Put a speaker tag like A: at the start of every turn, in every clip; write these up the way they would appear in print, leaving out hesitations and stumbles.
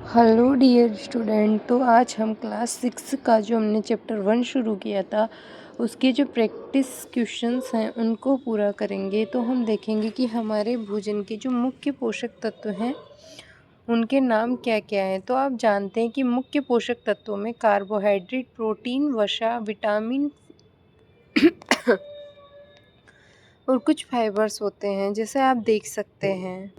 A: Hello dear student. तो आज हम क्लास 6 का जो हमने चैप्टर 1 शुरू किया था उसके जो प्रैक्टिस क्वेश्चंस हैं उनको पूरा करेंगे। तो हम देखेंगे कि हमारे भोजन के जो मुख्य पोषक तत्व हैं उनके नाम क्या क्या हैं। तो आप जानते हैं कि मुख्य पोषक तत्वों में कार्बोहाइड्रेट, प्रोटीन, वसा, विटामिन और कुछ फाइबर्स होते हैं, जैसे आप देख सकते हैं।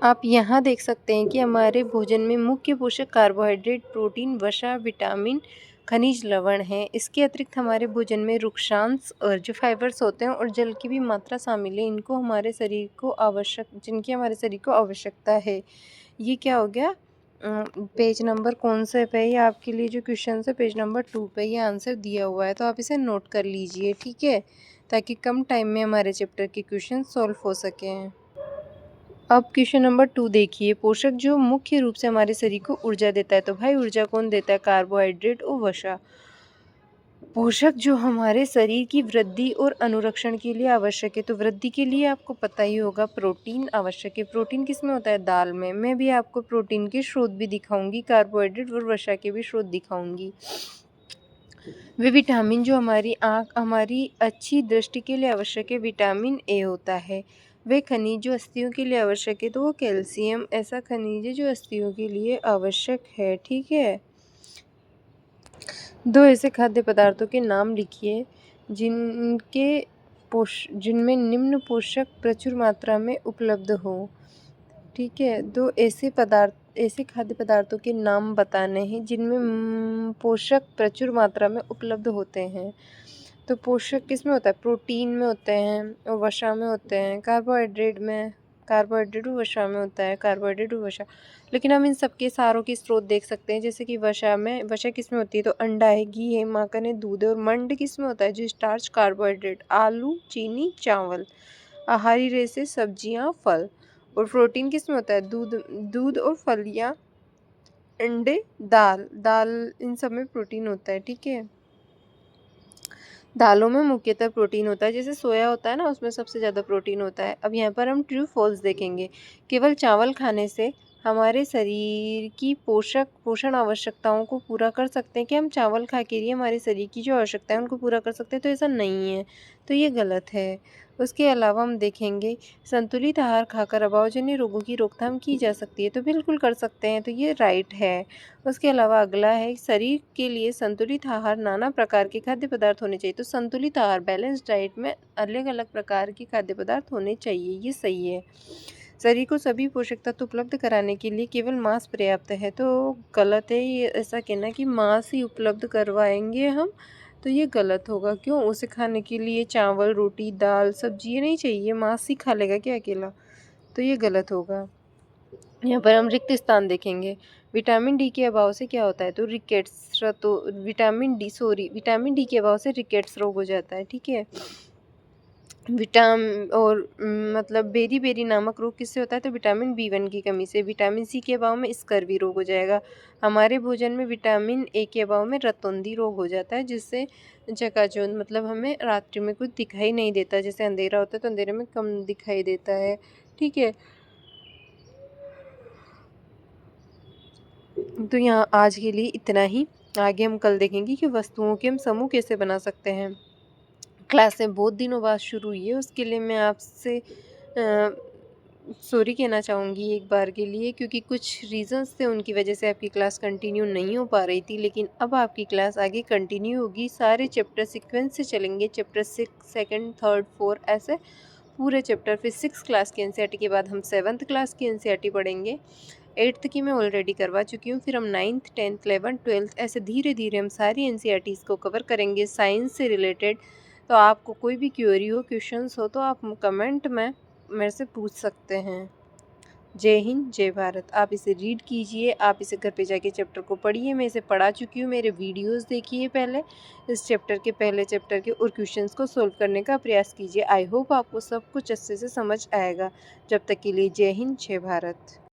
A: आप यहाँ देख सकते हैं कि हमारे भोजन में मुख्य पोषक कार्बोहाइड्रेट, प्रोटीन, वसा, विटामिन, खनिज, लवण हैं। इसके अतिरिक्त हमारे भोजन में रुक्षांश और जो फाइबर्स होते हैं और जल की भी मात्रा शामिल है, जिनकी हमारे शरीर को आवश्यकता है। ये क्या हो गया? पेज नंबर कौन से पे? ये आपके लिए जो क्वेश्चन है पेज नंबर 2 पे ये आंसर दिया हुआ है, तो आप इसे नोट कर लीजिए, ठीक है, ताकि कम टाइम में हमारे चैप्टर के क्वेश्चन सॉल्व हो सकें। अब क्वेश्चन नंबर 2 देखिए, पोषक जो मुख्य रूप से हमारे शरीर को ऊर्जा देता है। तो भाई ऊर्जा कौन देता है? कार्बोहाइड्रेट और वसा। पोषक जो हमारे शरीर की वृद्धि और अनुरक्षण के लिए आवश्यक है। तो वृद्धि के लिए आपको पता ही होगा प्रोटीन आवश्यक है। प्रोटीन किस में होता है? दाल में। मैं भी आपको प्रोटीन के स्रोत भी दिखाऊंगी, कार्बोहाइड्रेट और वसा के भी स्रोत दिखाऊंगी। वे विटामिन जो हमारी अच्छी दृष्टि के लिए आवश्यक है, विटामिन ए होता है। वे खनिज जो अस्थियों के लिए आवश्यक है, तो वो कैल्शियम ऐसा खनिज है जो अस्थियों के लिए आवश्यक है, ठीक है। दो ऐसे खाद्य पदार्थों के नाम लिखिए जिनमें निम्न पोषक प्रचुर मात्रा में उपलब्ध हो, ठीक है। दो ऐसे खाद्य पदार्थों के नाम बताने हैं जिनमें पोषक प्रचुर मात्रा में उपलब्ध होते हैं। तो पोषक किस में होता है? प्रोटीन में होते हैं और वसा में होते हैं। कार्बोहाइड्रेट और वसा में होता है, कार्बोहाइड्रेट और वसा। लेकिन हम इन सबके सारों के स्रोत देख सकते हैं, जैसे कि वसा किस में होती है? तो अंडा है, घी है, माखन है, दूध है। और मंड किस में होता है? जो स्टार्च, कार्बोहाइड्रेट, आलू, चीनी, चावल। आहारी रेशे सब्जियां, फल। और प्रोटीन किस में होता है? दूध और फल या अंडे, दाल इन सब में प्रोटीन होता है, ठीक है। दालों में मुख्यतः प्रोटीन होता है, जैसे सोया होता है ना, उसमें सबसे ज़्यादा प्रोटीन होता है। अब यहाँ पर हम ट्रू फॉल्स देखेंगे। केवल चावल खाने से हमारे शरीर की पोषण आवश्यकताओं को पूरा कर सकते हैं कि हम चावल खा के लिए हमारे शरीर की जो आवश्यकता है उनको पूरा कर सकते हैं? तो ऐसा नहीं है, तो ये गलत है। उसके अलावा हम देखेंगे संतुलित आहार खाकर अभावजन्य रोगों की रोकथाम की जा सकती है। तो बिल्कुल कर सकते हैं, तो ये राइट है। उसके अलावा अगला है, शरीर के लिए संतुलित आहार नाना प्रकार के खाद्य पदार्थ होने चाहिए। तो संतुलित आहार, बैलेंस डाइट में अलग अलग प्रकार के खाद्य पदार्थ होने चाहिए, ये सही है। शरीर को सभी पोषक तत्व उपलब्ध कराने के लिए केवल मांस पर्याप्त है। तो गलत है ये ऐसा कहना कि मांस ही उपलब्ध करवाएंगे हम, तो ये गलत होगा। क्यों? उसे खाने के लिए चावल, रोटी, दाल, सब्जी ये नहीं चाहिए? मांस ही खा लेगा क्या अकेला? तो ये गलत होगा। यहाँ पर हम रिक्त स्थान देखेंगे। विटामिन डी के अभाव से क्या होता है? तो विटामिन डी के अभाव से रिकेट्स रोग हो जाता है, ठीक है। मतलब बेरी नामक रोग किससे होता है? तो विटामिन B1 की कमी से। विटामिन सी के अभाव में स्कर्वी रोग हो जाएगा। हमारे भोजन में विटामिन ए के अभाव में रतौंधी रोग हो जाता है, जिससे चकाचौंध मतलब हमें रात्रि में कुछ दिखाई नहीं देता। जैसे अंधेरा होता है तो अंधेरे में कम दिखाई देता है, ठीक है। तो यहाँ आज के लिए इतना ही। आगे हम कल देखेंगे कि वस्तुओं के हम समूह कैसे बना सकते हैं। क्लासें बहुत दिनों बाद शुरू हुई है, उसके लिए मैं आपसे सॉरी कहना चाहूँगी एक बार के लिए, क्योंकि कुछ रीज़न्स थे उनकी वजह से आपकी क्लास कंटिन्यू नहीं हो पा रही थी। लेकिन अब आपकी क्लास आगे कंटिन्यू होगी। सारे चैप्टर सीक्वेंस से चलेंगे, चैप्टर 6, 2nd, 3rd, 4 ऐसे पूरे चैप्टर। फिर 6 क्लास की एनसीईआरटी के बाद हम 7th क्लास की एनसीईआरटी पढ़ेंगे। 8th की मैं ऑलरेडी करवा चुकी हूँ। फिर हम 9th, 10th, 11th, 12th ऐसे धीरे धीरे हम सारी एनसीईआरटीज़ को कवर करेंगे साइंस से रिलेटेड। तो आपको कोई भी क्वेरी हो, क्वेश्चंस हो, तो आप कमेंट में मेरे से पूछ सकते हैं। जय हिंद, जय भारत। आप इसे रीड कीजिए, आप इसे घर पे जाके चैप्टर को पढ़िए। मैं इसे पढ़ा चुकी हूँ, मेरे वीडियोस देखिए पहले इस चैप्टर के, पहले चैप्टर के, और क्वेश्चंस को सोल्व करने का प्रयास कीजिए। आई होप आपको सब कुछ अच्छे से समझ आएगा। जब तक के लिए जय हिंद, जय भारत।